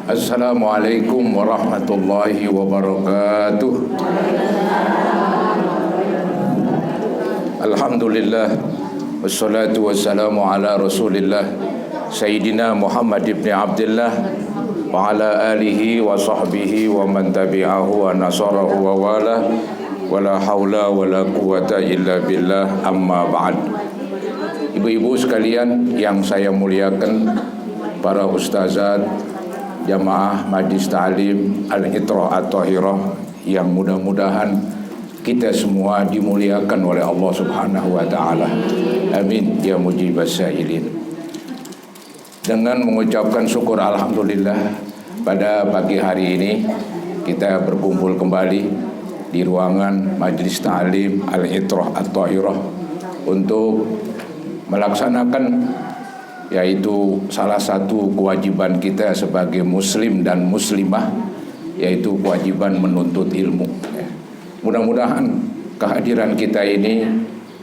Assalamualaikum warahmatullahi wabarakatuh. Alhamdulillah, wassalatu wassalamu ala rasulillah Sayyidina Muhammad ibn Abdullah wa ala alihi wa sahbihi wa man tabi'ahu wa nasarahu wa wala wala hawla wala quwata illa billah, amma ba'd. Ibu-ibu sekalian yang saya muliakan, para ustazat, jamaah majlis ta'lim Al-Itrah At-Tahirah, yang mudah-mudahan kita semua dimuliakan oleh Allah Subhanahu wa taala. Amin ya mujibas sa'ilin. Dengan mengucapkan syukur alhamdulillah, pada pagi hari ini kita berkumpul kembali di ruangan majlis ta'lim Al-Itrah At-Tahirah untuk melaksanakan, yaitu salah satu kewajiban kita sebagai muslim dan muslimah, yaitu kewajiban menuntut ilmu. Mudah-mudahan kehadiran kita ini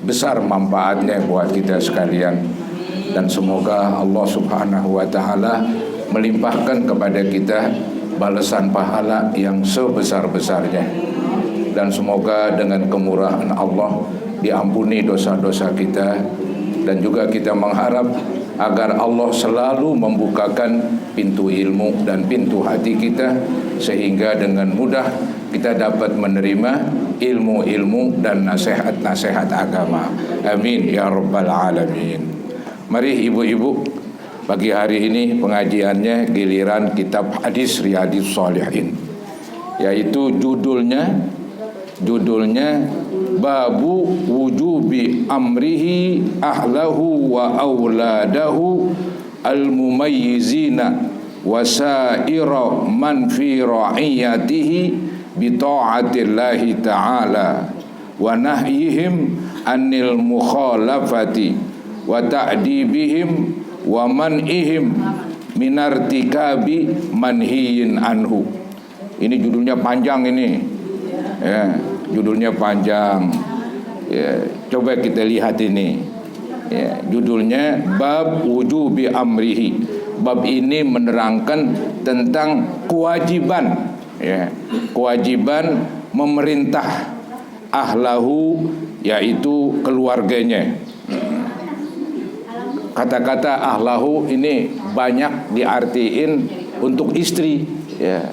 besar manfaatnya buat kita sekalian, dan semoga Allah Subhanahu wa taala melimpahkan kepada kita balasan pahala yang sebesar-besarnya, dan semoga dengan kemurahan Allah diampuni dosa-dosa kita, dan juga kita mengharap agar Allah selalu membukakan pintu ilmu dan pintu hati kita, sehingga dengan mudah kita dapat menerima ilmu-ilmu dan nasihat-nasihat agama. Amin ya rabbal alamin. Mari ibu-ibu, pagi hari ini pengajiannya giliran kitab hadis Riyadhus Shalihin, yaitu judulnya Babu wujubi amrihi ahlahu wa auladahu al-mumayyizina wa sa'ira man fi ra'iyatihi bi ta'atillahi ta'ala wa nahyihim anil mukhalafati wa ta'dibihim wa man'ihim minartikabi manhiyin anhu. Ini judulnya panjang ini ya, judulnya panjang ya. Coba kita lihat ini ya, judulnya Bab wujubi amrihi. Bab ini menerangkan tentang kewajiban ya, kewajiban memerintah ahlahu, yaitu keluarganya. Kata-kata ahlahu ini banyak diartiin untuk istri ya.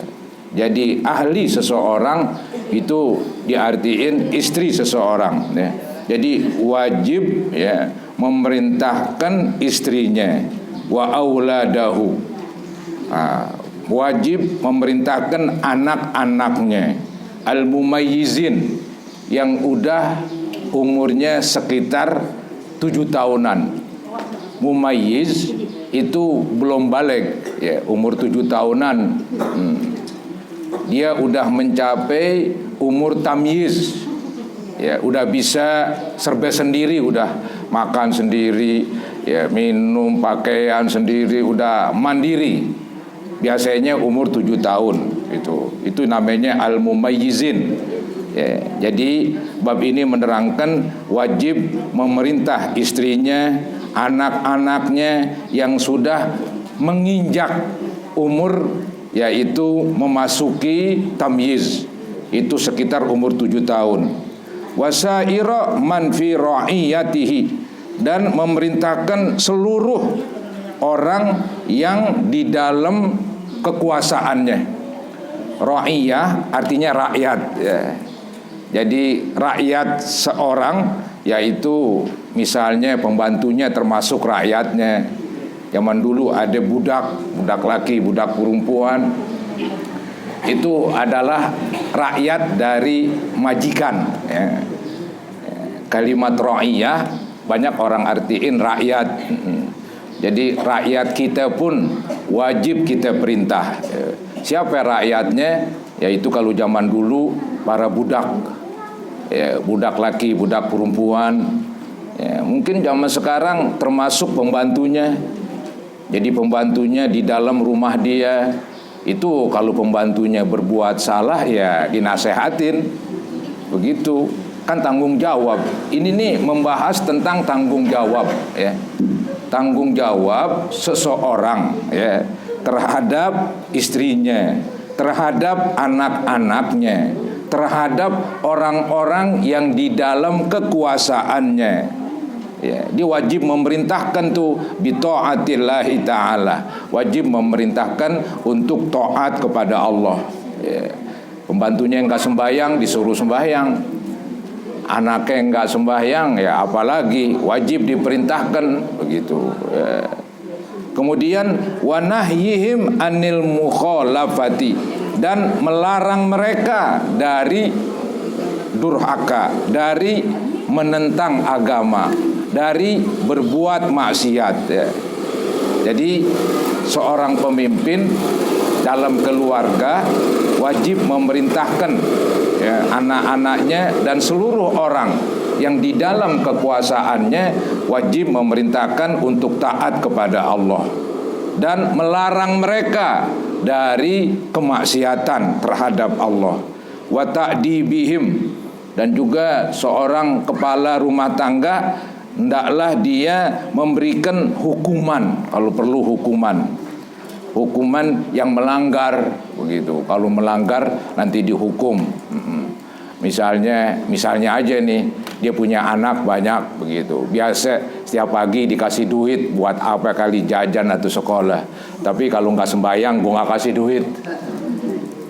Jadi ahli seseorang itu diartiin istri seseorang ya. Jadi wajib ya memerintahkan istrinya, wa auladahu, wajib memerintahkan anak-anaknya, al-mumayyizin, yang udah umurnya sekitar 7 tahunan. Mumayyiz itu belum balik ya, umur 7 tahunan. Dia udah mencapai umur tamyiz ya, udah bisa serba sendiri, udah makan sendiri ya, minum, pakaian sendiri, udah mandiri. Biasanya umur 7 tahun itu namanya al-mumayyizin ya. Jadi bab ini menerangkan wajib memerintah istrinya, anak-anaknya yang sudah menginjak umur, yaitu memasuki tamyiz, itu sekitar umur 7 tahun. Wasaira man fi ra'iyatihi, dan memerintahkan seluruh orang yang di dalam kekuasaannya. Ra'iyah artinya rakyat ya. Jadi rakyat seorang, yaitu misalnya pembantunya termasuk rakyatnya. Zaman dulu ada budak laki, budak perempuan, itu adalah rakyat dari majikan ya. Kalimat ra'iyah banyak orang artiin rakyat. Jadi rakyat kita pun wajib kita perintah. Siapa rakyatnya? Yaitu kalau zaman dulu para budak ya, budak laki, budak perempuan ya. Mungkin zaman sekarang termasuk pembantunya. Jadi pembantunya di dalam rumah dia itu, kalau pembantunya berbuat salah ya dinasehatin. Begitu kan tanggung jawab. Ini nih membahas tentang tanggung jawab ya. tanggung jawab seseorang ya terhadap istrinya, terhadap anak-anaknya, terhadap orang-orang yang di dalam kekuasaannya. Ya, dia wajib memerintahkan tuh bi taatillahi taala, wajib memerintahkan untuk taat kepada Allah. Ya. Pembantunya yang nggak sembahyang disuruh sembahyang, anaknya yang nggak sembahyang ya apalagi wajib diperintahkan begitu. Ya. Kemudian wa nahyihim anil mukhalafati, dan melarang mereka dari durhaka, dari menentang agama, dari berbuat maksiat ya. Jadi seorang pemimpin dalam keluarga wajib memerintahkan ya, anak-anaknya dan seluruh orang yang di dalam kekuasaannya wajib memerintahkan untuk taat kepada Allah dan melarang mereka dari kemaksiatan terhadap Allah. Wa ta'dibihim, dan juga seorang kepala rumah tangga hendaklah dia memberikan hukuman kalau perlu, hukuman yang melanggar begitu. Kalau melanggar nanti dihukum. Misalnya aja nih, dia punya anak banyak begitu. Biasa setiap pagi dikasih duit buat apa kali, jajan atau sekolah. Tapi kalau nggak sembahyang, gue nggak kasih duit.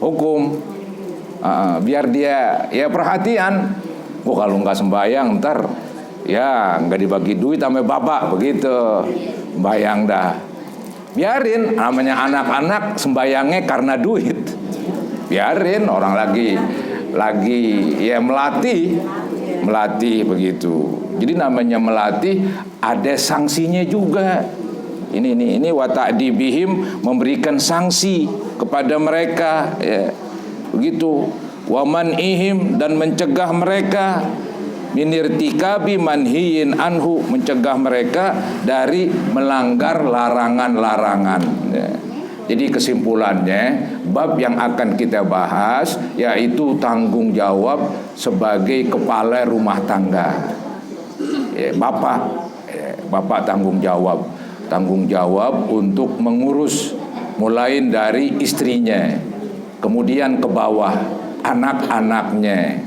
Hukum. Biar dia ya perhatian. Gue kalau nggak sembahyang ntar ya nggak dibagi duit sama bapak begitu. Bayang dah. Biarin, namanya anak-anak sembayangnya karena duit. Biarin, orang lagi ya melatih begitu. Jadi namanya melatih ada sanksinya juga. Ini wa ta'dibihim, memberikan sanksi kepada mereka ya. Begitu. Wa man'ihim, dan mencegah mereka minirtikabi manhiyin anhu, mencegah mereka dari melanggar larangan-larangan ya. Jadi kesimpulannya, bab yang akan kita bahas yaitu tanggung jawab sebagai kepala rumah tangga ya, bapak tanggung jawab untuk mengurus mulai dari istrinya, kemudian ke bawah anak-anaknya,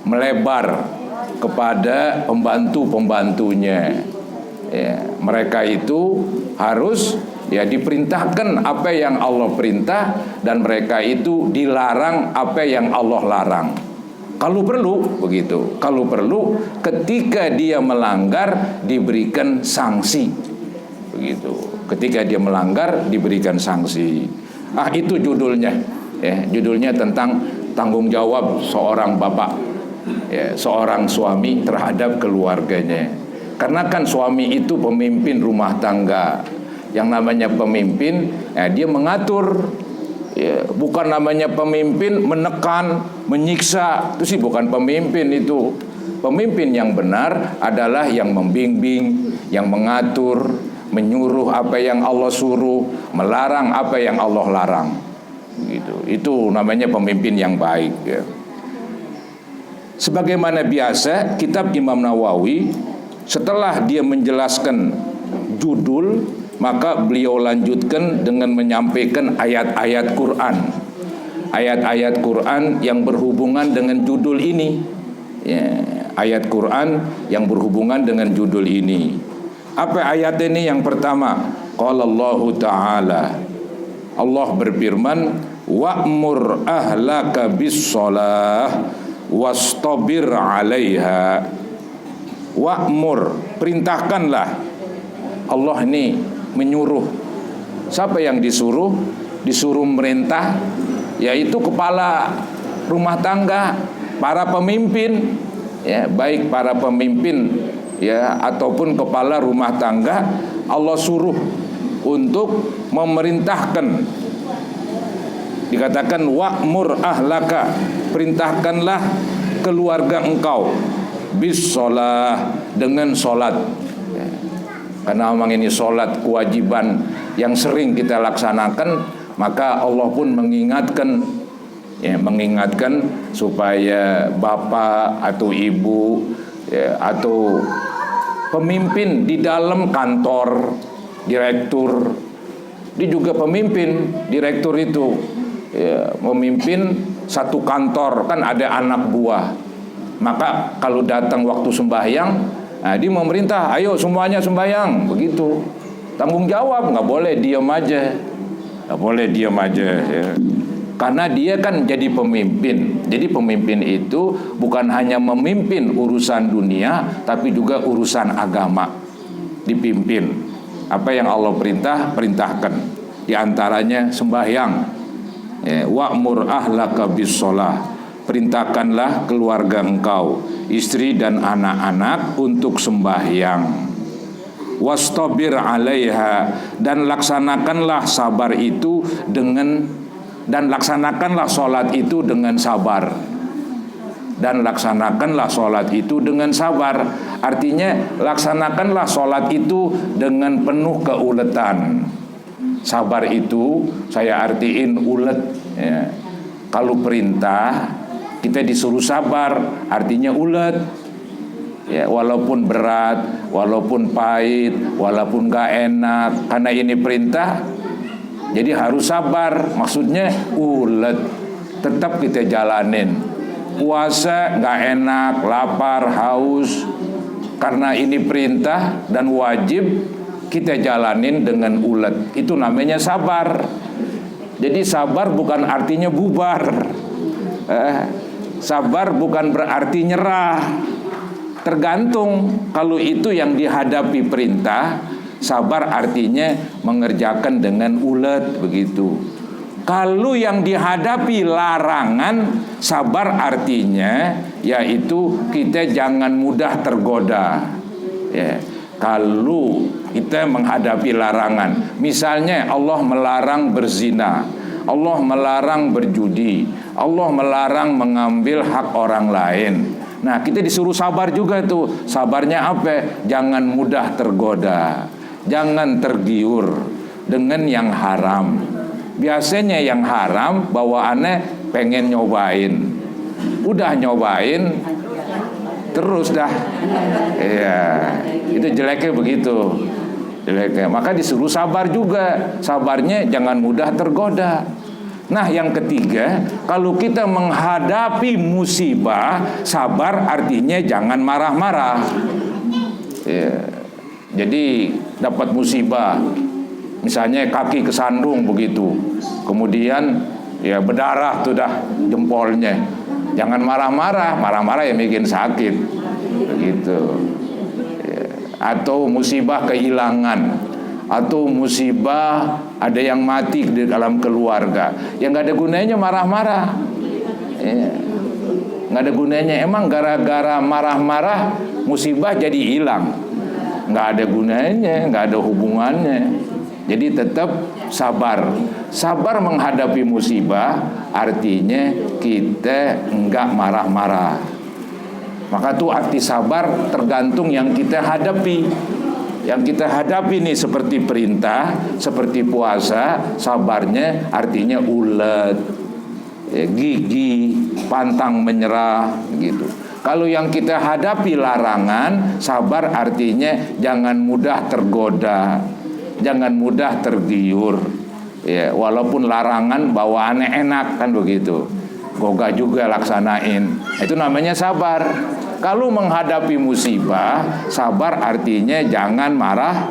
melebar kepada pembantu-pembantunya ya. Mereka itu harus ya diperintahkan apa yang Allah perintah, dan mereka itu dilarang apa yang Allah larang. Kalau perlu begitu. Kalau perlu ketika dia melanggar diberikan sanksi. Begitu. Ketika dia melanggar diberikan sanksi. Itu judulnya. Ya, judulnya tentang tanggung jawab seorang bapak ya, seorang suami terhadap keluarganya. Karena kan suami itu pemimpin rumah tangga. Yang namanya pemimpin ya, dia mengatur ya, bukan namanya pemimpin menekan, menyiksa. Itu sih bukan pemimpin itu. Pemimpin yang benar adalah yang membimbing, yang mengatur, menyuruh apa yang Allah suruh, melarang apa yang Allah larang gitu. Itu namanya pemimpin yang baik ya. Sebagaimana biasa, kitab Imam Nawawi setelah dia menjelaskan judul, maka beliau lanjutkan dengan menyampaikan ayat-ayat Quran. Ayat-ayat Quran yang berhubungan dengan judul ini ya, ayat Quran yang berhubungan dengan judul ini. Apa ayat ini? Yang pertama, qala Allahu ta'ala, Allah berfirman, wa'mur ahlaka bis-shalah wastabir 'alaiha. Wa'mur, perintahkanlah. Allah ini menyuruh. Siapa yang disuruh? Disuruh merintah, yaitu kepala rumah tangga, para pemimpin ya, baik para pemimpin ya ataupun kepala rumah tangga. Allah suruh untuk memerintahkan. Dikatakan wa'mur ahlaka, perintahkanlah keluarga engkau bis-shalah, dengan sholat ya. Karena memang ini sholat kewajiban yang sering kita laksanakan, maka Allah pun mengingatkan supaya bapak atau ibu ya, atau pemimpin di dalam kantor, direktur. Dia juga pemimpin, direktur itu ya, memimpin satu kantor, kan ada anak buah. Maka kalau datang waktu sembahyang, nah dia memerintah, ayo semuanya sembahyang, begitu. Tanggung jawab, nggak boleh diam aja, nggak boleh diam aja ya. Karena dia kan jadi pemimpin. Jadi pemimpin itu bukan hanya memimpin urusan dunia, tapi juga urusan agama. Dipimpin. Apa yang Allah perintahkan. Di antaranya sembahyang. Wa'mur ahlaka bis-shalah. Perintahkanlah keluarga engkau, istri dan anak-anak untuk sembahyang. Wastabir 'alaiha, dan laksanakanlah sabar itu dan laksanakanlah sholat itu dengan sabar. Dan laksanakanlah sholat itu dengan sabar. Artinya laksanakanlah sholat itu dengan penuh keuletan. Sabar itu saya artiin ulet ya. Kalau perintah kita disuruh sabar, artinya ulet ya, walaupun berat, walaupun pahit, walaupun gak enak, karena ini perintah, jadi harus sabar. Maksudnya ulet, tetap kita jalanin. Puasa gak enak, lapar, haus, karena ini perintah dan wajib, kita jalanin dengan ulet. Itu namanya sabar. Jadi sabar bukan artinya bubar. Sabar bukan berarti nyerah. Tergantung. Kalau itu yang dihadapi perintah, sabar artinya mengerjakan dengan ulet, begitu. Kalau yang dihadapi larangan, sabar artinya yaitu kita jangan mudah tergoda ya. Kalau kita menghadapi larangan, misalnya Allah melarang berzina, Allah melarang berjudi, Allah melarang mengambil hak orang lain. Nah, kita disuruh sabar juga tuh. Sabarnya apa? Jangan mudah tergoda, jangan tergiur dengan yang haram. Biasanya yang haram bawaannya pengen nyobain. Udah nyobain terus dah. Iya, itu jeleknya begitu. Jeleknya. Maka disuruh sabar juga. Sabarnya jangan mudah tergoda. Nah, yang ketiga, kalau kita menghadapi musibah, sabar artinya jangan marah-marah. Ya. Jadi dapat musibah, misalnya kaki kesandung begitu, kemudian ya berdarah tuh dah jempolnya. Jangan marah-marah, marah-marah ya bikin sakit, begitu. Ya. Atau musibah kehilangan. Atau musibah ada yang mati di dalam keluarga, yang nggak ada gunanya marah-marah, nggak ada gunanya. Emang gara-gara marah-marah musibah jadi hilang? Nggak ada gunanya, nggak ada hubungannya. Jadi tetap sabar. Sabar menghadapi musibah artinya kita nggak marah-marah. Maka tuh arti sabar tergantung yang kita hadapi. Yang kita hadapi nih seperti perintah, seperti puasa, sabarnya artinya ulet, gigih, pantang menyerah, gitu. Kalau yang kita hadapi larangan, sabar artinya jangan mudah tergoda, jangan mudah tergiur. Ya, walaupun larangan bawaannya enak kan begitu, goga juga laksanain. Itu namanya sabar. Kalau menghadapi musibah, sabar artinya jangan marah,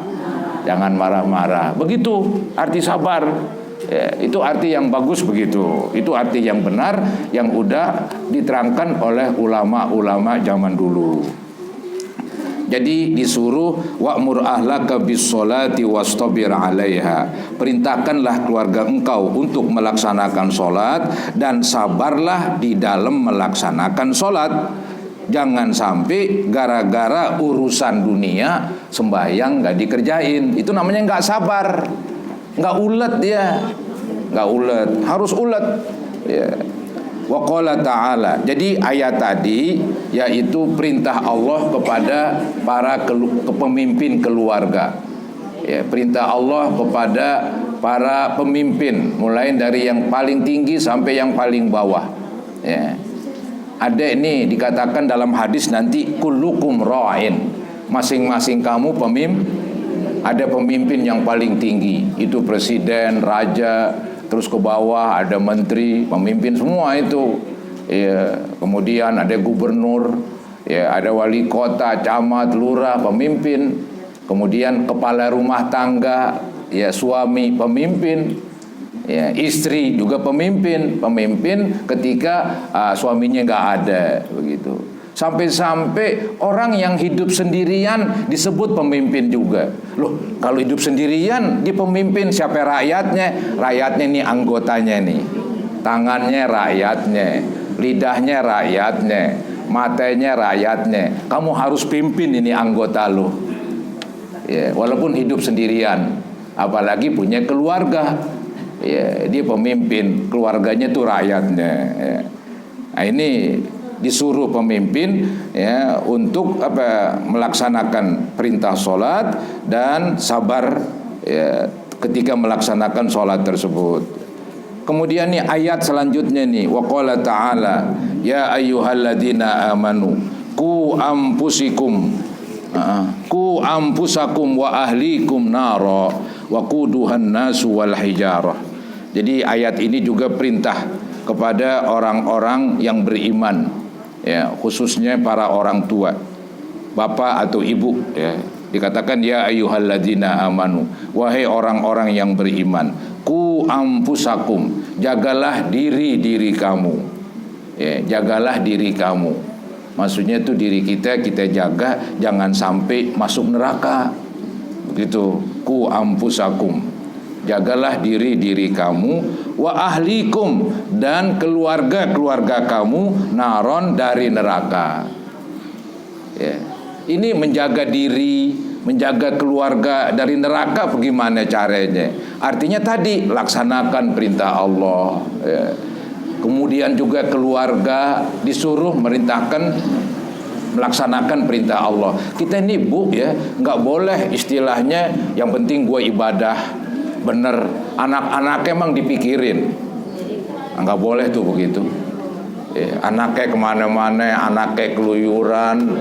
jangan marah-marah. Begitu arti sabar. Ya, itu arti yang bagus begitu. Itu arti yang benar yang udah diterangkan oleh ulama-ulama zaman dulu. Jadi disuruh wa'mur ahlaka bis-sholati wastabir 'alaiha. Perintahkanlah keluarga engkau untuk melaksanakan sholat dan sabarlah di dalam melaksanakan sholat. Jangan sampai gara-gara urusan dunia sembahyang nggak dikerjain. Itu namanya nggak sabar, nggak ulet dia, nggak ulet. Harus ulet. Ya. Wa qala ta'ala. Jadi ayat tadi yaitu perintah Allah kepada para pemimpin keluarga. Ya, perintah Allah kepada para pemimpin, mulai dari yang paling tinggi sampai yang paling bawah. Ya. Ada ini dikatakan dalam hadis nanti kullukum ra'in. Masing-masing kamu ada pemimpin yang paling tinggi, itu presiden, raja, terus ke bawah ada menteri, pemimpin semua itu. Ya, kemudian ada gubernur, ya, ada wali kota, camat, lurah, pemimpin. Kemudian kepala rumah tangga, ya, suami pemimpin. Ya, istri juga pemimpin ketika suaminya nggak ada, begitu. Sampai-sampai orang yang hidup sendirian disebut pemimpin juga. Loh, kalau hidup sendirian dia pemimpin, siapa rakyatnya? Rakyatnya ini anggotanya nih. Tangannya rakyatnya, lidahnya rakyatnya, matanya rakyatnya. Kamu harus pimpin ini anggota lo. Ya, walaupun hidup sendirian, apalagi punya keluarga. Ya, dia pemimpin, keluarganya tuh rakyatnya. Ya. Nah, ini disuruh pemimpin, ya, untuk melaksanakan perintah sholat dan sabar, ya, ketika melaksanakan sholat tersebut. Kemudian nih ayat selanjutnya nih, wa qala ta'ala ya ayyuhalladzina amanu qu anfusakum wa ahlikum nara wa quduhan nasu wal hijarah. Jadi ayat ini juga perintah kepada orang-orang yang beriman, ya, khususnya para orang tua, bapak atau ibu, ya. Dikatakan ya ayyuhalladzina amanu, wahai orang-orang yang beriman, qu anfusakum, jagalah diri kamu. Ya, jagalah diri kamu. Maksudnya itu diri kita jaga jangan sampai masuk neraka. Begitu, qu anfusakum. Jagalah diri kamu, wa ahlikum, dan keluarga kamu, naron, dari neraka. Ya. Ini menjaga diri, menjaga keluarga dari neraka bagaimana caranya? Artinya tadi laksanakan perintah Allah. Ya. Kemudian juga keluarga disuruh melaksanakan perintah Allah. Kita ini Bu, ya, nggak boleh istilahnya yang penting gue ibadah. Bener, anak-anaknya emang dipikirin, nggak boleh tuh begitu. Anaknya kemana-mana, anaknya keluyuran,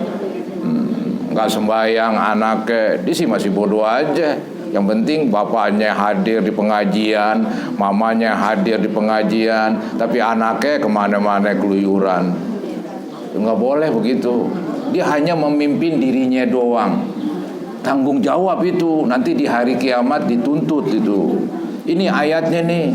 nggak sembahyang, anaknya dia sih masih bodoh aja. Yang penting bapaknya hadir di pengajian, mamanya hadir di pengajian, tapi anaknya kemana-mana keluyuran. Nggak boleh begitu. Dia hanya memimpin dirinya doang. Tanggung jawab itu nanti di hari kiamat dituntut itu. Ini ayatnya nih.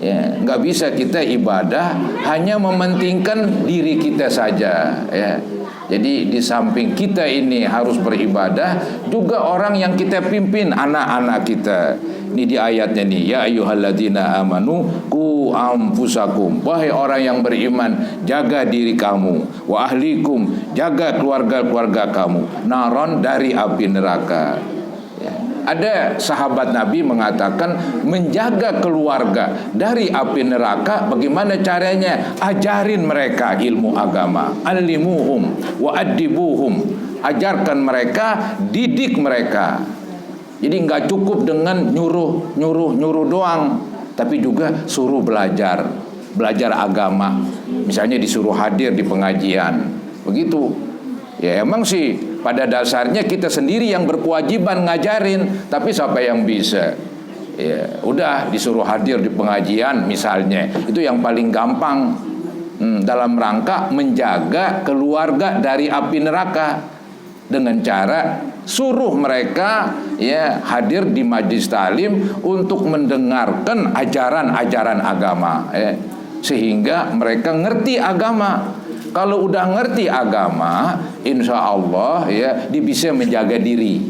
Ya, nggak bisa kita ibadah hanya mementingkan diri kita saja. Ya. Jadi di samping kita ini harus beribadah, juga orang yang kita pimpin, anak-anak kita. Ini di ayatnya nih, ya ayyuhalladzina amanu qu anfusakum, wahai orang yang beriman, jaga diri kamu, wa ahlikum, jaga keluarga kamu, naron, dari api neraka. Ya. Ada sahabat Nabi mengatakan menjaga keluarga dari api neraka bagaimana caranya? Ajarin mereka ilmu agama, alimuhum wa adibuhum, ajarkan mereka, didik mereka. Jadi nggak cukup dengan nyuruh doang, tapi juga suruh belajar agama. Misalnya disuruh hadir di pengajian, begitu. Ya emang sih pada dasarnya kita sendiri yang berkewajiban ngajarin, tapi siapa yang bisa? Ya udah disuruh hadir di pengajian misalnya, itu yang paling gampang dalam rangka menjaga keluarga dari api neraka dengan cara suruh mereka, ya, hadir di majlis talim untuk mendengarkan ajaran agama, ya, sehingga mereka ngerti agama. Kalau udah ngerti agama, insya Allah, ya, dia bisa menjaga diri,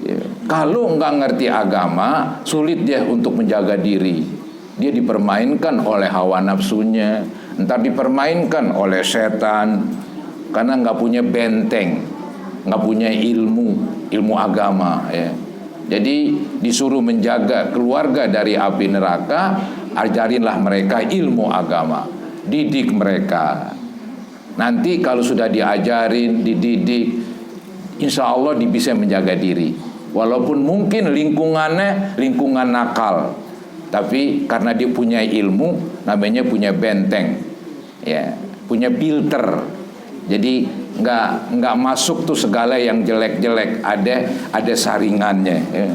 ya. Kalau nggak ngerti agama, sulit dia untuk menjaga diri. Dia dipermainkan oleh hawa nafsunya, entar dipermainkan oleh setan, karena nggak punya benteng, nggak punya ilmu agama, ya. Jadi disuruh menjaga keluarga dari api neraka, ajarinlah mereka ilmu agama, didik mereka. Nanti kalau sudah diajarin, dididik, insya Allah dia bisa menjaga diri. Walaupun mungkin lingkungan nakal, tapi karena dia punya ilmu, namanya punya benteng, ya, punya filter. Jadi nggak masuk tuh segala yang jelek-jelek, ada saringannya. Ya.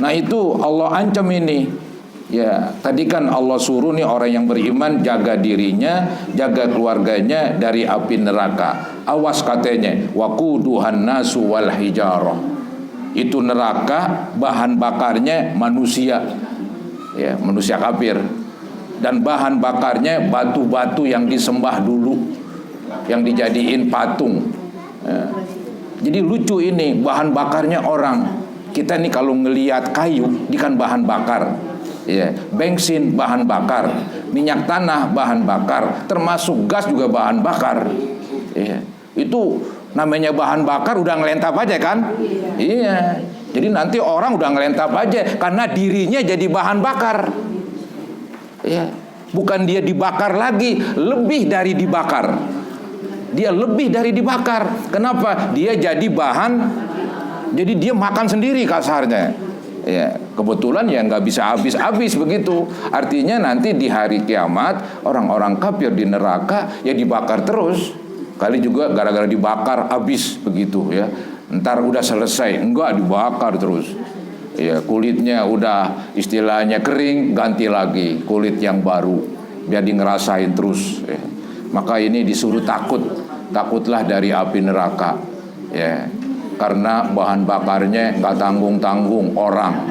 Nah itu Allah ancam ini. Ya, tadi kan Allah suruh nih orang yang beriman jaga dirinya, jaga keluarganya dari api neraka. Awas katanya, waquduhan nasu wal hijarah. Itu neraka bahan bakarnya manusia. Ya, manusia kafir. Dan bahan bakarnya batu-batu yang disembah dulu, yang dijadiin patung. Ya. Jadi lucu ini, bahan bakarnya orang. Kita nih kalau ngelihat kayu, ini kan bahan bakar. Ya, bensin bahan bakar, minyak tanah bahan bakar, termasuk gas juga bahan bakar. Ya, itu namanya bahan bakar udah ngelentap aja kan? Iya. Jadi nanti orang udah ngelentap aja karena dirinya jadi bahan bakar. Ya, bukan dia dibakar lagi, lebih dari dibakar. Dia lebih dari dibakar. Kenapa? Dia jadi bahan, jadi dia makan sendiri kasarnya. Ya, kebetulan ya nggak bisa habis-habis begitu. Artinya nanti di hari kiamat orang-orang kafir di neraka ya dibakar terus. Kali juga gara-gara dibakar habis begitu ya. Ntar udah selesai, enggak dibakar terus. Ya, kulitnya udah istilahnya kering, ganti lagi kulit yang baru. Biar ngerasain terus. Ya. Maka ini disuruh takutlah dari api neraka. Ya. Karena bahan bakarnya nggak tanggung-tanggung orang.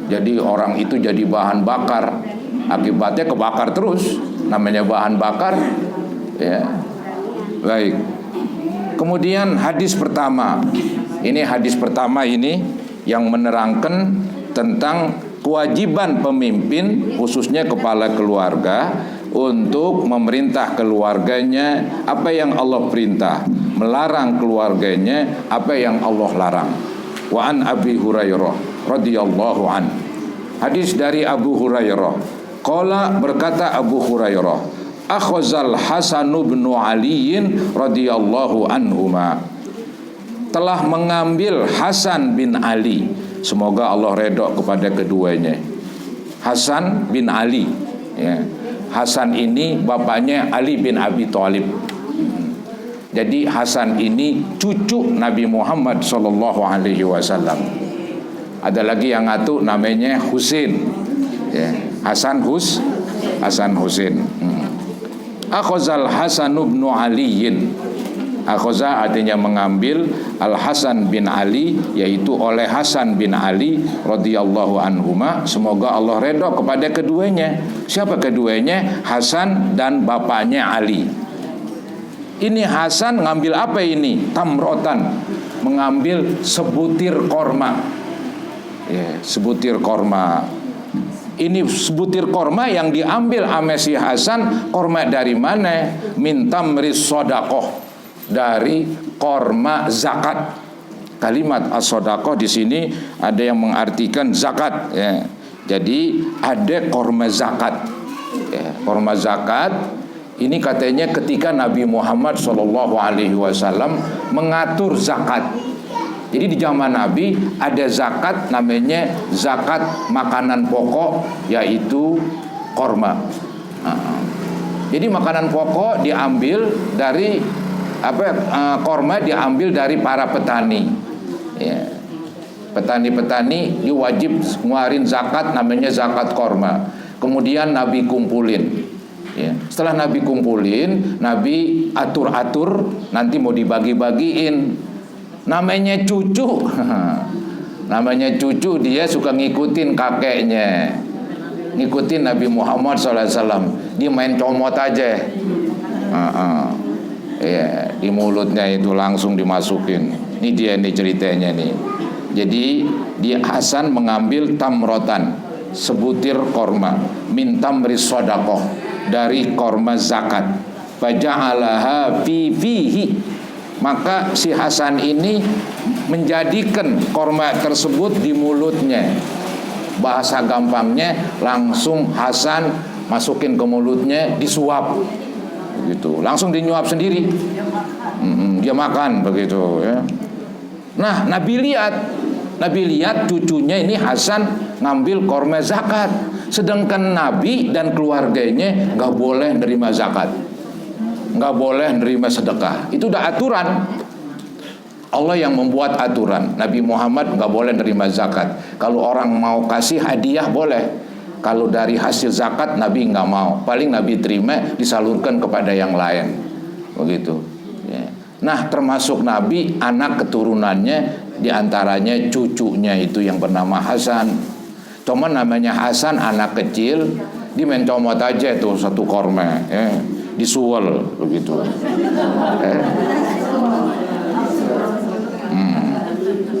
Jadi orang itu jadi bahan bakar, akibatnya kebakar terus. Namanya bahan bakar. Ya. Baik. Kemudian hadis pertama. Ini hadis pertama ini yang menerangkan tentang kewajiban pemimpin, khususnya kepala keluarga, untuk memerintah keluarganya apa yang Allah perintah, melarang keluarganya apa yang Allah larang. Wa an Abi Hurairah radhiyallahu an. Hadis dari Abu Hurairah. Qala, berkata Abu Hurairah, akhazal Hasan bin Ali radhiyallahu anhuma, telah mengambil Hasan bin Ali, semoga Allah redha kepada keduanya. Hasan bin Ali, ya. Hasan ini bapaknya Ali bin Abi Thalib. Jadi Hasan ini cucu Nabi Muhammad sallallahu alaihi wasallam. Ada lagi yang ngatu namanya Husain. Ya, Hasan Husain. Akhazal Hasan bin Ali. Akhaza artinya mengambil, Al Hasan bin Ali yaitu oleh Hasan bin Ali radhiyallahu anhuma, semoga Allah redha kepada keduanya. Siapa keduanya? Hasan dan bapaknya Ali. Ini Hasan ngambil apa ini? Tamrotan, mengambil sebutir korma. Ya, sebutir korma. Ini sebutir korma yang diambil sama si Hasan. Korma dari mana? Min tamris sodakoh, dari korma zakat. Kalimat as-sodakoh di sini ada yang mengartikan zakat. Ya. Jadi ada korma zakat. Ya, korma zakat ini katanya ketika Nabi Muhammad SAW mengatur zakat. Jadi di zaman Nabi ada zakat namanya zakat makanan pokok, yaitu korma. Jadi makanan pokok diambil dari korma diambil dari para petani. Ya. Petani-petani diwajib ngeluarin zakat namanya zakat korma. Kemudian Nabi kumpulin. Ya. Setelah Nabi kumpulin, Nabi atur-atur nanti mau dibagi-bagiin. Namanya cucu. Namanya cucu, dia suka ngikutin kakeknya, ngikutin Nabi Muhammad SAW. Dia main comot aja. Ya, di mulutnya itu langsung dimasukin. Ini dia nih ceritanya nih. Jadi dia Hasan mengambil tamrotan, sebutir korma, min tamris sodakoh, dari korma zakat. Faja'alaha fi fihi, maka si Hasan ini menjadikan korma tersebut di mulutnya. Bahasa gampangnya langsung Hasan masukin ke mulutnya, disuap gitu, langsung dinyuap sendiri. Dia makan begitu ya. Nah, Nabi lihat cucunya ini Hasan ngambil korma zakat, sedangkan Nabi dan keluarganya nggak boleh nerima zakat. nggak boleh nerima sedekah. Itu udah aturan. Allah yang membuat aturan. Nabi Muhammad nggak boleh nerima zakat. Kalau orang mau kasih hadiah boleh. Kalau dari hasil zakat Nabi nggak mau. Paling Nabi terima disalurkan kepada yang lain. Begitu. Ya. Nah, termasuk Nabi, anak keturunannya diantaranya cucunya itu yang bernama Hasan. Cuman namanya Hasan anak kecil, dimencomot aja tuh satu korma, disuwel begitu.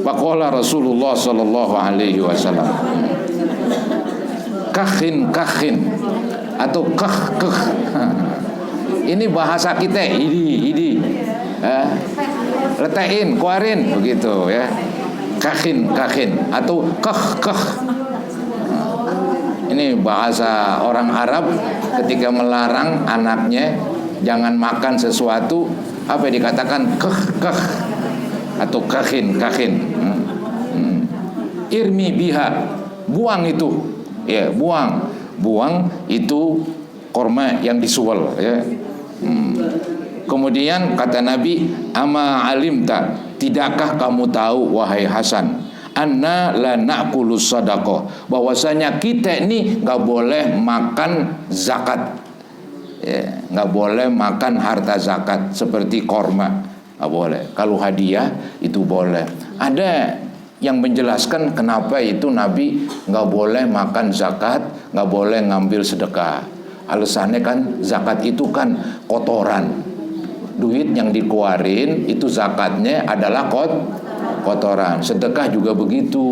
Faqala Rasulullah sallallahu alaihi wasallam, kakhin atau kah. Ini bahasa kita, idi. Letain, keluarin begitu ya. Kakhin atau kah. Ini bahasa orang Arab ketika melarang anaknya jangan makan sesuatu, apa yang dikatakan kah atau kakhin. Irmi biha, buang itu, ya buang itu korma yang disuwel, ya. Kemudian kata Nabi, ama alimta, tidakkah kamu tahu wahai Hasan, anna la na'kulu sadaqah, bahwasanya kita ini nggak boleh makan zakat, ya, nggak boleh makan harta zakat seperti korma, nggak boleh. Kalau hadiah itu boleh. Ada yang menjelaskan kenapa itu Nabi nggak boleh makan zakat, nggak boleh ngambil sedekah. Alasannya kan zakat itu kan kotoran, duit yang dikeluarin itu zakatnya adalah kotoran. Sedekah juga begitu.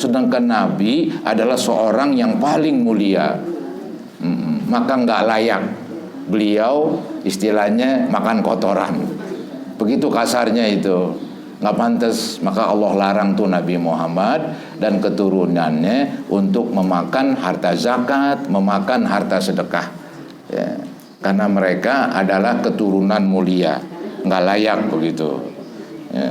Sedangkan Nabi adalah seorang yang paling mulia, maka nggak layak beliau istilahnya makan kotoran. Begitu kasarnya itu. Nggak pantas, maka Allah larang tuh Nabi Muhammad dan keturunannya untuk memakan harta zakat, memakan harta sedekah, ya, karena mereka adalah keturunan mulia, nggak layak begitu, ya.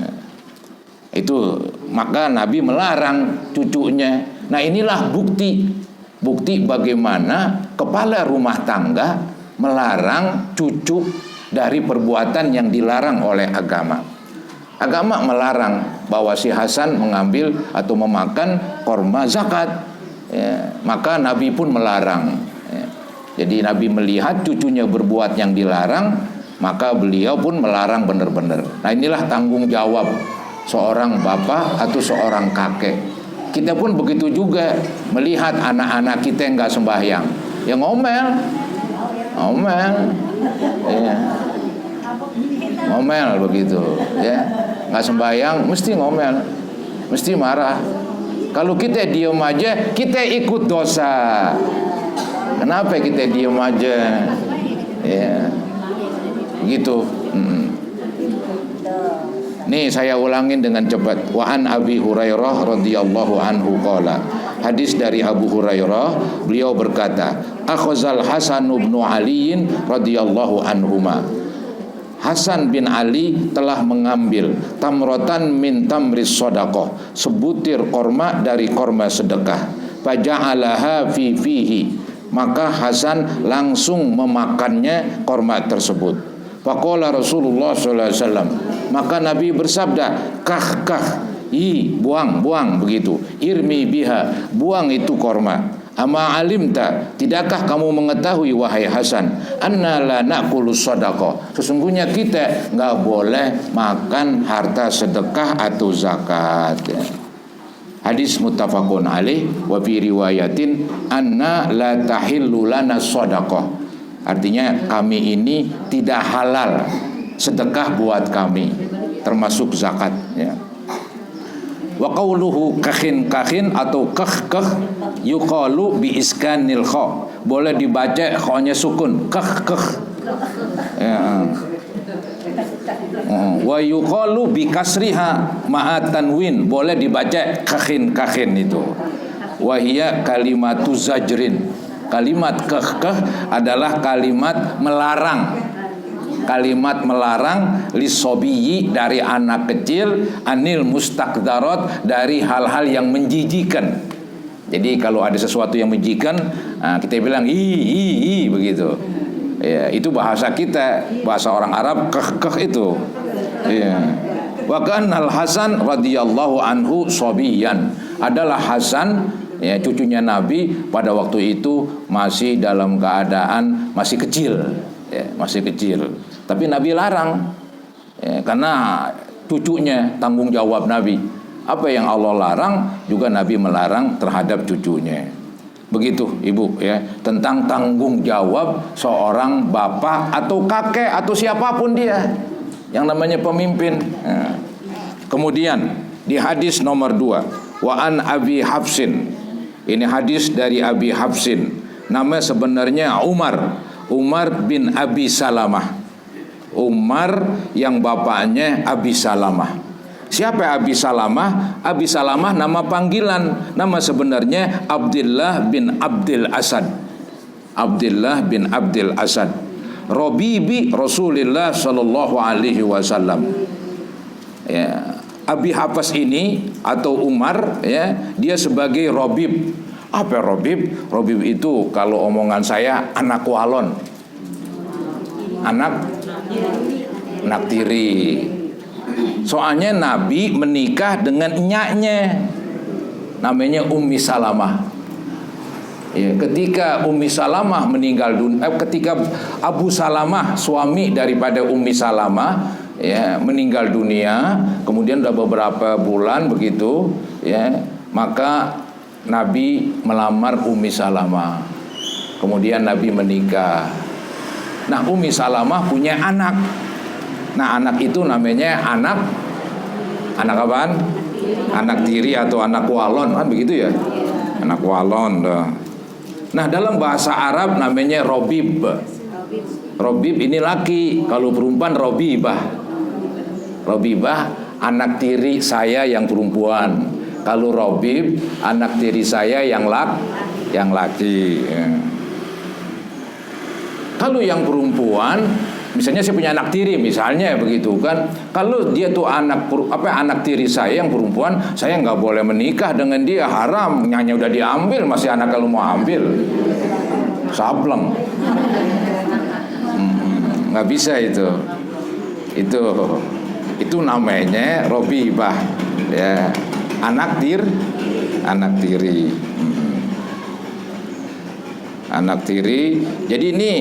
Itu maka Nabi melarang cucunya. Nah, inilah bukti bagaimana kepala rumah tangga melarang cucu dari perbuatan yang dilarang oleh agama. Agama melarang bahwa si Hasan mengambil atau memakan korma zakat, ya, maka Nabi pun melarang, ya. Jadi Nabi melihat cucunya berbuat yang dilarang, maka beliau pun melarang benar-benar. Nah, inilah tanggung jawab seorang bapak atau seorang kakek. Kita pun begitu juga, melihat anak-anak kita yang nggak sembahyang, ya ngomel, ya. Ngomel begitu, ya, nggak sembahyang mesti ngomel, mesti marah. Kalau kita diam aja, kita ikut dosa. Kenapa kita diam aja, ya, begitu. Nih saya ulangin dengan cepat. Wa an Abi Hurairah radhiyallahu anhu qala. Hadis dari Abu Hurairah, beliau berkata, akhazal Hasan bin Ali radhiyallahu anhuma. Hasan bin Ali telah mengambil tamrotan min tamris sodaqah, sebutir korma dari korma sedekah. Faja'alaha fi fihi, maka Hasan langsung memakannya korma tersebut. Faqala Rasulullah sallallahu alaihi wasallam, maka Nabi bersabda, kah, buang begitu. Irmi biha, buang itu korma. Ama alimta, tidakkah kamu mengetahui wahai Hasan, anna la na'kulu sadaqah, sesungguhnya kita nggak boleh makan harta sedekah atau zakat. Hadis muttafaqun alaih wa fi riwayatin anna la tahillu lana sadaqah, artinya kami ini tidak halal sedekah buat kami, termasuk zakat, ya. Wa qawluhu kakhin atau kah yuqalu bi iskanil kha, boleh dibaca kha-nya sukun, kah, ya. Wa yuqalu bi kasriha ma'a tanwin, boleh dibaca kakhin itu. Wa hiya kalimatu zajrin, kalimat kah adalah kalimat melarang. Kalimat melarang lisobiyi, dari anak kecil, anil mustakdarat, dari hal-hal yang menjijikan. Jadi kalau ada sesuatu yang menjijikan, kita bilang i begitu, Ya, itu bahasa kita, bahasa orang Arab keh itu. Ya. Wa kanal Hasan radhiyallahu anhu sobiyan. Adalah Hasan, ya, cucunya Nabi pada waktu itu masih dalam keadaan masih kecil, ya, masih kecil. Tapi Nabi larang, ya, karena cucunya tanggung jawab Nabi. Apa yang Allah larang juga Nabi melarang terhadap cucunya. Begitu Ibu, ya, tentang tanggung jawab seorang bapak atau kakek atau siapapun dia yang namanya pemimpin. Ya. Kemudian di hadis nomor 2, wa an Abi Hafsin. Ini hadis dari Abi Hafsin. Nama sebenarnya Umar bin Abi Salamah. Umar yang bapaknya Abi Salamah. Siapa Abi Salamah? Abi Salamah nama panggilan. Nama sebenarnya Abdullah bin Abdul Asad. Abdullah bin Abdul Asad. Rabibi Rasulullah sallallahu alaihi wasallam. Ya, Abi Hafs ini atau Umar, ya, dia sebagai Rabib. Apa Rabib? Rabib itu kalau omongan saya anak walon. Anak tiri. Soalnya Nabi menikah dengan nyaknya, namanya Ummi Salamah. Ya, ketika Ummi Salamah meninggal dunia, ketika Abu Salamah suami daripada Ummi Salamah, ya, meninggal dunia, kemudian udah beberapa bulan begitu, ya, maka Nabi melamar Ummi Salamah. Kemudian Nabi menikah. Nah, Ummi Salamah punya anak. Nah, anak itu namanya anak apaan? Anak tiri atau anak walon, kan begitu ya? Anak walon. Nah, dalam bahasa Arab namanya Robib. Robib ini laki, kalau perempuan Robibah. Robibah anak tiri saya yang perempuan. Kalau Robib anak tiri saya yang laki. Ya. Kalau yang perempuan, misalnya saya punya anak tiri, misalnya begitu kan. Kalau dia tuh anak tiri saya yang perempuan, saya nggak boleh menikah dengan dia, haram. Nyanya udah diambil, masih anak kalau mau ambil, sableng. Nggak bisa itu. Itu namanya Robibah, ya, anak tiri. Anak tiri. Jadi ini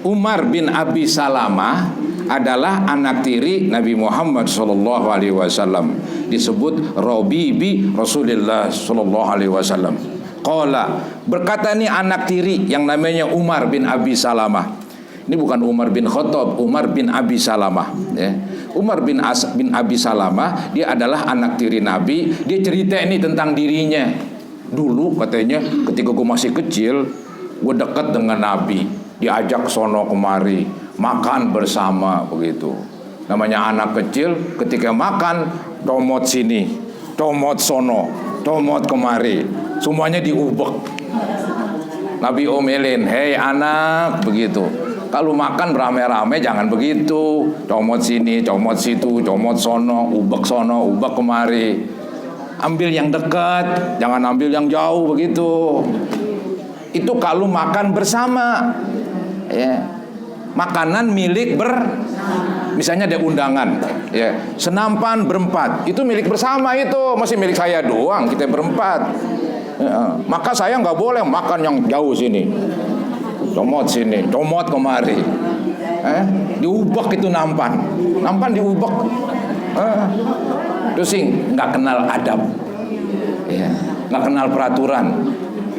Umar bin Abi Salamah adalah anak tiri Nabi Muhammad sallallahu alaihi wasallam, disebut Rabibi Rasulullah sallallahu alaihi wasallam. Qala, berkata nih anak tiri yang namanya Umar bin Abi Salamah. Ini bukan Umar bin Khattab, Umar bin Abi Salamah, ya. Umar bin Abi Salamah, dia adalah anak tiri Nabi. Dia cerita ini tentang dirinya. Dulu katanya ketika gue masih kecil, gue dekat dengan Nabi, diajak sono kemari, makan bersama begitu. Namanya anak kecil, ketika makan, comot sini, comot sono, comot kemari, semuanya diubek. Nabi omelin, hei anak, begitu. Kalau makan rame-rame jangan begitu, comot sini, comot situ, comot sono, ubek kemari. Ambil yang dekat, jangan ambil yang jauh begitu. Itu kalau makan bersama, ya. Makanan milik misalnya ada undangan, ya, senampan berempat, itu milik bersama, itu masih milik saya doang, kita berempat, ya. Maka saya nggak boleh makan yang jauh sini, comot sini, comot kemari, diubek itu nampan diubek, terus sih nggak kenal adab, ya, nggak kenal peraturan.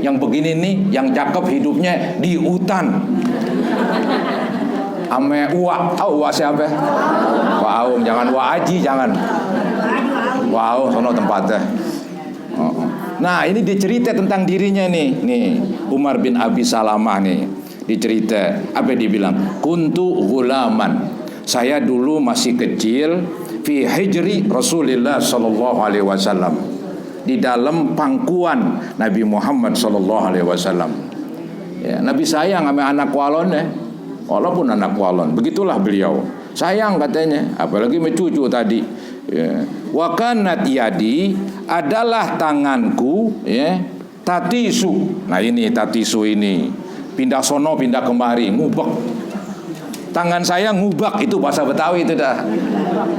Yang begini nih, yang cakep hidupnya di hutan. Ame Uwa, tahu Uwa siapa? Wow, jangan Uwa Aji, jangan. Wow, sono tempatnya. Nah, ini dicerita tentang dirinya nih Umar bin Abi Salamah nih, dicerita apa dibilang? Kuntu ghulaman. Saya dulu masih kecil fi hijri Rasulullah sallallahu alaihi wasallam. Di dalam pangkuan Nabi Muhammad sallallahu alaihi wasallam. Ya, Nabi sayang sama anak walon, ya. Walaupun anak walon, begitulah beliau. Sayang katanya, apalagi mencucu tadi. Ya. Wa kanat yadi, adalah tanganku, ya, tatisu. Nah, ini tatisu ini. Pindah sono, pindah kemari, ngubek. tangan saya ngubak, itu bahasa Betawi itu dah.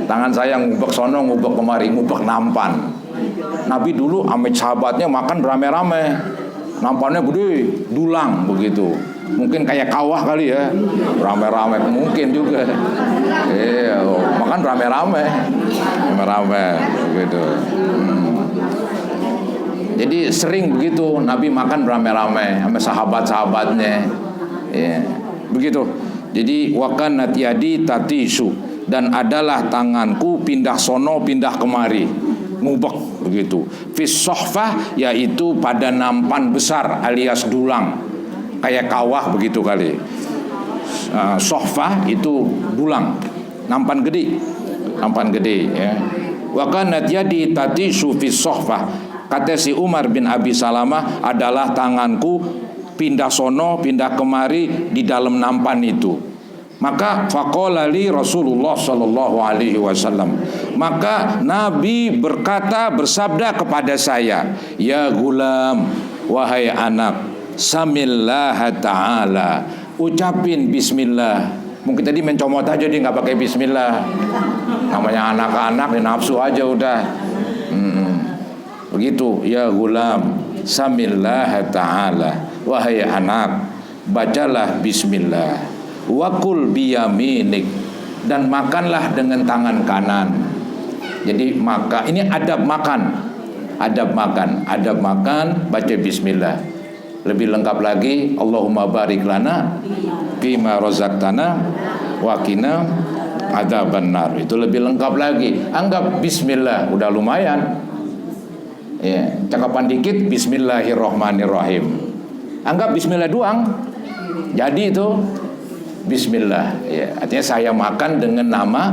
Tangan saya ngubak sono, ngubak kemari, ngubak nampan. Nabi dulu amit sahabatnya makan beramai-ramai. Nampannya gede, dulang begitu. Mungkin kayak kawah kali ya, rame-rame mungkin juga. Iya, makan rame-rame begitu. Jadi sering begitu Nabi makan rame-rame sama sahabat-sahabatnya. Iya, begitu. Jadi wakan natiadi tatisu, dan adalah tanganku pindah sono pindah kemari, ngubek begitu. Fis sohfah, yaitu pada nampan besar alias dulang, kayak kawah begitu kali. Sohfah itu dulang, nampan gede ya. Wa kanat yadi tatisu fis sohfah, kata si Umar bin Abi Salamah, adalah tanganku pindah sono pindah kemari di dalam nampan itu. Maka faqala li Rasulullah sallallahu alaihi wasallam, maka Nabi bersabda kepada saya, ya gulam, wahai anak, samillaha ta'ala, ucapin bismillah. Mungkin tadi mencomot aja dia nggak pakai bismillah. Namanya anak-anak dia nafsu aja udah. Begitu, ya gulam, samillaha ta'ala, wahai anak, bacalah bismillah. Wakul biyaminik, dan makanlah dengan tangan kanan. Jadi maka ini adab makan, baca bismillah. Lebih lengkap lagi, Allahumma barik lana fima razaqtana wa qina adzabannar. Itu lebih lengkap lagi. Anggap bismillah udah lumayan. Ya, cakapan dikit bismillahirrahmanirrahim. Anggap bismillah doang. Jadi itu bismillah, ya, artinya saya makan dengan nama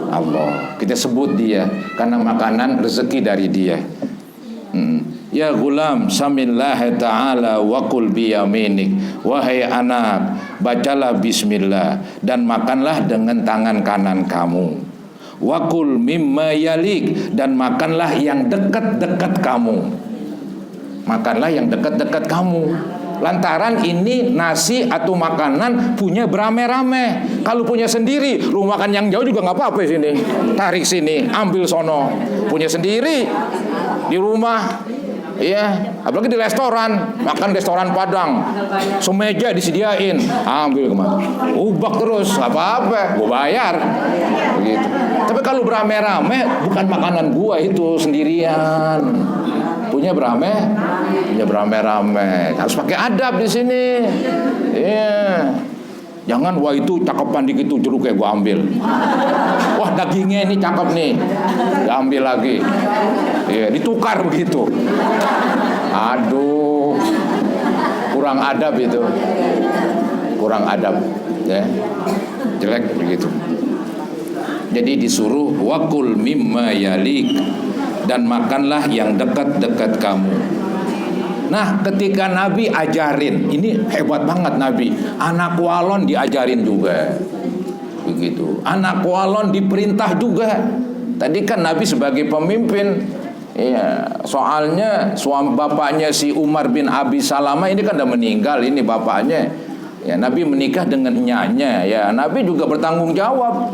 Allah. Kita sebut dia karena makanan rezeki dari dia. Ya gulam, samillah ta'ala wa qul biyaminik, wahai anak, bacalah bismillah dan makanlah dengan tangan kanan kamu. Wa qul mimma yalik, dan makanlah yang dekat-dekat kamu. Makanlah yang dekat-dekat kamu. Lantaran ini nasi atau makanan punya beramai-ramai. Kalau punya sendiri, lu makan yang jauh juga nggak apa-apa sini. Tarik sini, ambil sono. Punya sendiri di rumah, iya. Apalagi di restoran, makan restoran Padang, semeja disediain, ambil kemana? Ubak terus, nggak apa-apa, gua bayar. Begitu. Tapi kalau beramai-ramai, bukan makanan gua itu sendirian. Punya beramai-ramai. Harus pakai adab di sini. Iya. Jangan wah itu cakepan dikit tuh jeruk kayak gua ambil. Wah dagingnya ini cakep nih. Diambil lagi. Iya, ditukar begitu. Aduh. Kurang adab itu. Kurang adab, ya. Jelek begitu. Jadi disuruh wakul mimma yalik, dan makanlah yang dekat-dekat kamu. Nah, ketika Nabi ajarin, ini hebat banget Nabi. Anak walon diajarin juga. Begitu. Anak walon diperintah juga. Tadi kan Nabi sebagai pemimpin, iya, soalnya suami bapaknya si Umar bin Abi Salamah ini kan udah meninggal, ini bapaknya. Ya, Nabi menikah dengan nyanya, ya. Nabi juga bertanggung jawab.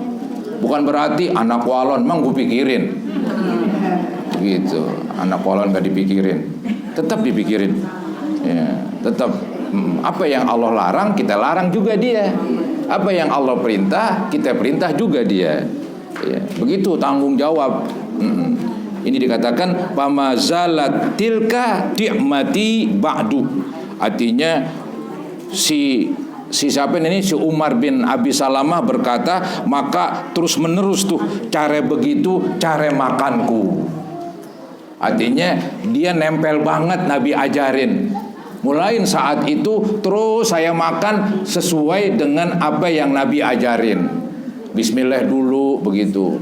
Bukan berarti anak walon mang gue pikirin. Gitu, anak walon gak dipikirin, tetap dipikirin, ya, tetap apa yang Allah larang kita larang juga dia, apa yang Allah perintah kita perintah juga dia, ya, begitu tanggung jawab. Ini dikatakan pamazalat tilka ti'mati ba'du, artinya si siapa ini, si Umar bin Abi Salamah berkata, maka terus menerus tuh cara begitu cara makanku. Artinya dia nempel banget Nabi ajarin. Mulai saat itu terus saya makan sesuai dengan apa yang Nabi ajarin. Bismillah dulu begitu.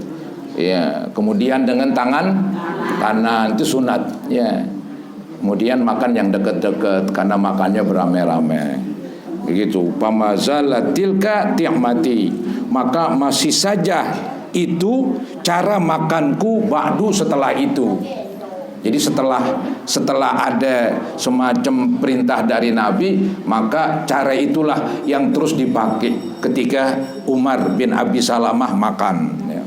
Ya, kemudian dengan tangan kanan itu sunat, ya. Kemudian makan yang dekat-dekat karena makannya beramai-ramai. Begitu. Pamazalat tilka ti'mati, maka masih saja itu cara makanku ba'du setelah itu. Jadi setelah ada semacam perintah dari Nabi, maka cara itulah yang terus dipakai. ketika Umar bin Abi Salamah makan. Ya.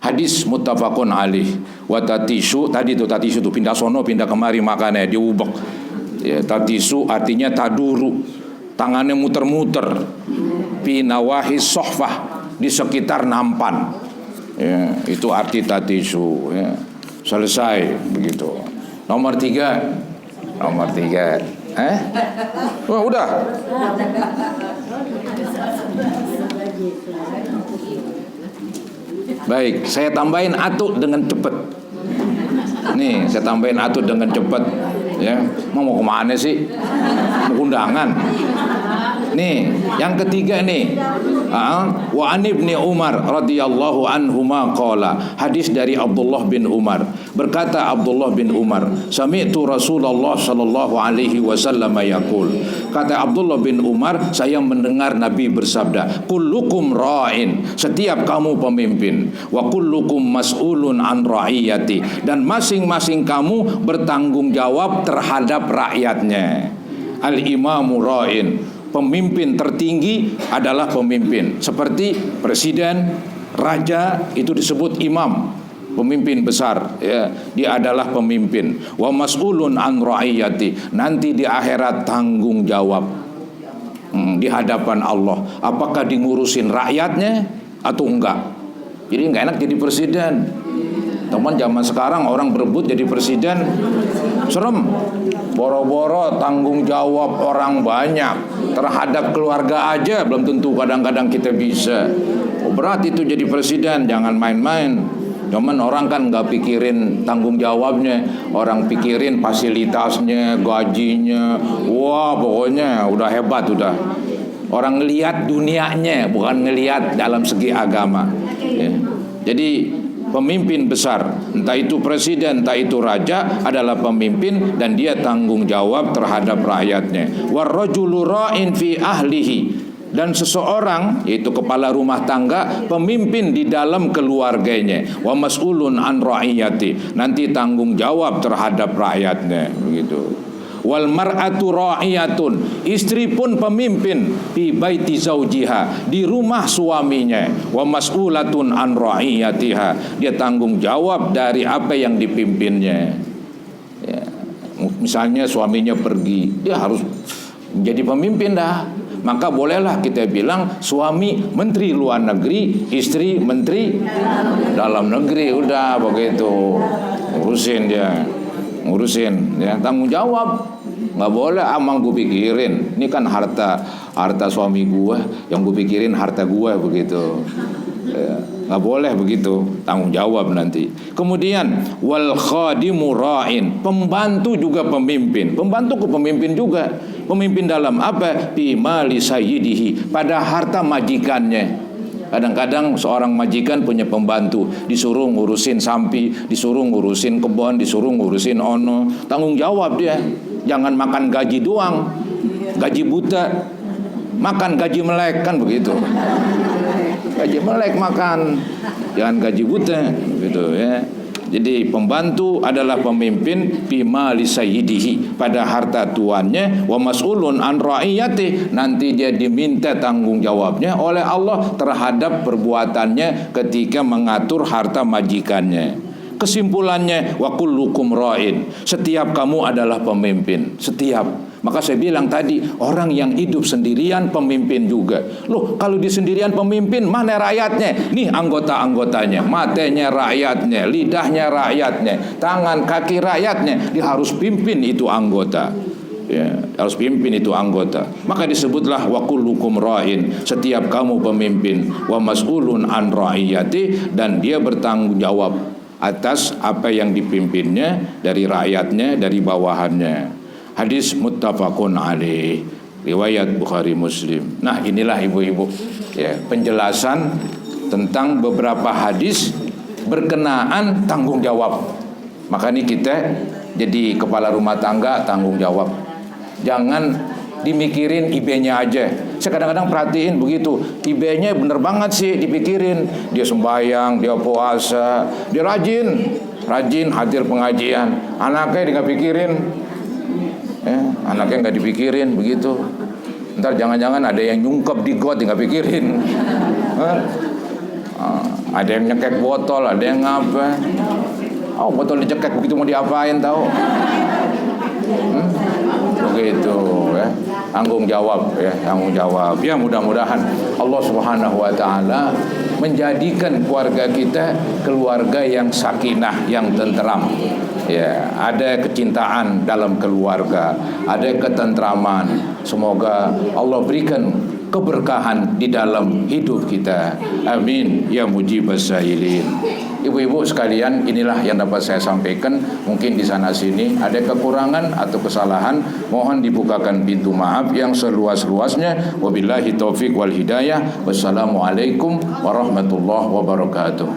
Hadis muttafaqun alaih. Wa tatisu, tadi itu tatisu itu pindah sono pindah kemari makannya diubek. Ya, tatisu artinya taduru, tangannya muter-muter. Fi nawahi sohfah, di sekitar nampan. Ya, itu arti tatisu. Ya. Selesai begitu. Nomor tiga. Wah, udah. Baik, saya tambahin atu dengan cepat. Nih, saya tambahin atu dengan cepat. Ya, mau kemana sih? Mau undangan. Nih, yang ketiga nih. Wa an ibni Umar radhiyallahu anhuma qala. Hadis dari Abdullah bin Umar. Berkata Abdullah bin Umar, sami'tu Rasulullah sallallahu alaihi wasallam yaqul. Kata Abdullah bin Umar, saya mendengar Nabi bersabda, kullukum ra'in, setiap kamu pemimpin, wa kullukum mas'ulun an ra'iyati, dan masing-masing kamu bertanggung jawab terhadap rakyatnya. Al-imamu ra'in, pemimpin tertinggi adalah pemimpin. Seperti presiden, raja, itu disebut imam, pemimpin besar. Ya, dia adalah pemimpin. Wa mas'ulun an ra'iyati, nanti di akhirat tanggung jawab di hadapan Allah. Apakah di ngurusin rakyatnya atau enggak? Jadi enggak enak jadi presiden. Teman zaman sekarang orang berebut jadi presiden, serem. Boro-boro tanggung jawab orang banyak, terhadap keluarga aja belum tentu kadang-kadang kita bisa. Berat itu jadi presiden, jangan main-main. Cuman orang kan nggak pikirin tanggung jawabnya, orang pikirin fasilitasnya, gajinya. Wah, pokoknya udah hebat udah. Orang ngelihat dunianya, bukan ngelihat dalam segi agama. Ya. Jadi pemimpin besar, entah itu presiden, entah itu raja, adalah pemimpin dan dia tanggung jawab terhadap rakyatnya. Warrajulu ra'in fi ahlihi, dan seseorang, yaitu kepala rumah tangga, pemimpin di dalam keluarganya. Wa mas'ulun an ra'iyati, nanti tanggung jawab terhadap rakyatnya, begitu. Wal mar'atu ra'iyatun, istri pun pemimpin fi baiti zaujiha, di rumah suaminya. Wa mas'ulatun an ra'iyatiha, dia tanggung jawab dari apa yang dipimpinnya. Ya. Misalnya suaminya pergi, dia harus menjadi pemimpin dah. Maka bolehlah kita bilang suami menteri luar negeri, istri menteri dalam negeri. Udah begitu, ngurusin dia, ngurusin ya, tanggung jawab. Nggak boleh amang gue pikirin, ini kan harta suami gue, yang gue pikirin harta gue, begitu ya, nggak boleh begitu, tanggung jawab nanti. Kemudian wal khadimu ra'in, pembantu juga pemimpin. Pembantu ke pemimpin juga. Pemimpin dalam apa? Fi mali sayyidihi, pada harta majikannya. Kadang-kadang seorang majikan punya pembantu, disuruh ngurusin sapi, disuruh ngurusin kebun, disuruh ngurusin ono, tanggung jawab dia. Jangan makan gaji doang, gaji buta, makan gaji melek, kan begitu. Gaji melek makan, jangan gaji buta, begitu ya. Jadi pembantu adalah pemimpin bima li sayyidihi, pada harta tuannya. Wa mas'ulun an ra'iyati, nanti dia diminta tanggung jawabnya oleh Allah terhadap perbuatannya ketika mengatur harta majikannya. Kesimpulannya, wa kullukum ra'in, setiap kamu adalah pemimpin, setiap. Maka saya bilang tadi, orang yang hidup sendirian pemimpin juga. Loh, kalau di sendirian pemimpin, mana rakyatnya? Nih anggota-anggotanya, matanya rakyatnya, lidahnya rakyatnya, tangan kaki rakyatnya. Dia harus pimpin itu anggota. Ya, harus pimpin itu anggota. Maka disebutlah wa kullukum ra'in, setiap kamu pemimpin, wa mas'ulun an ra'iyati, dan dia bertanggung jawab atas apa yang dipimpinnya dari rakyatnya, dari bawahannya. Hadis muttafaqun alaih, riwayat Bukhari Muslim. Nah, inilah ibu-ibu ya, penjelasan tentang beberapa hadis berkenaan tanggung jawab. Maka ini kita jadi kepala rumah tangga tanggung jawab. Jangan dimikirin IB-nya aja. Saya kadang-kadang perhatiin begitu, IB-nya bener banget sih dipikirin. Dia sembahyang, dia puasa, dia rajin hadir pengajian. Anaknya dia nggak pikirin, anaknya nggak dipikirin begitu. Ntar jangan-jangan ada yang nyungkep di got, nggak pikirin. Ada yang nyekek botol, ada yang ngapa. Oh, botol dicekek begitu mau diapain tahu? Begitu ya. Tanggung jawab ya, tanggung jawab. Ya, mudah-mudahan Allah Subhanahu wa taala menjadikan keluarga kita keluarga yang sakinah, yang tenteram. Ya, ada kecintaan dalam keluarga, ada ketentraman. Semoga Allah berikan keberkahan di dalam hidup kita. Amin ya mujibas sa'ilin. Ibu-ibu sekalian, inilah yang dapat saya sampaikan. Mungkin di sana sini ada kekurangan atau kesalahan, mohon dibukakan pintu maaf yang seluas-luasnya. Wabillahi taufik wal hidayah. Wassalamualaikum warahmatullahi wabarakatuh.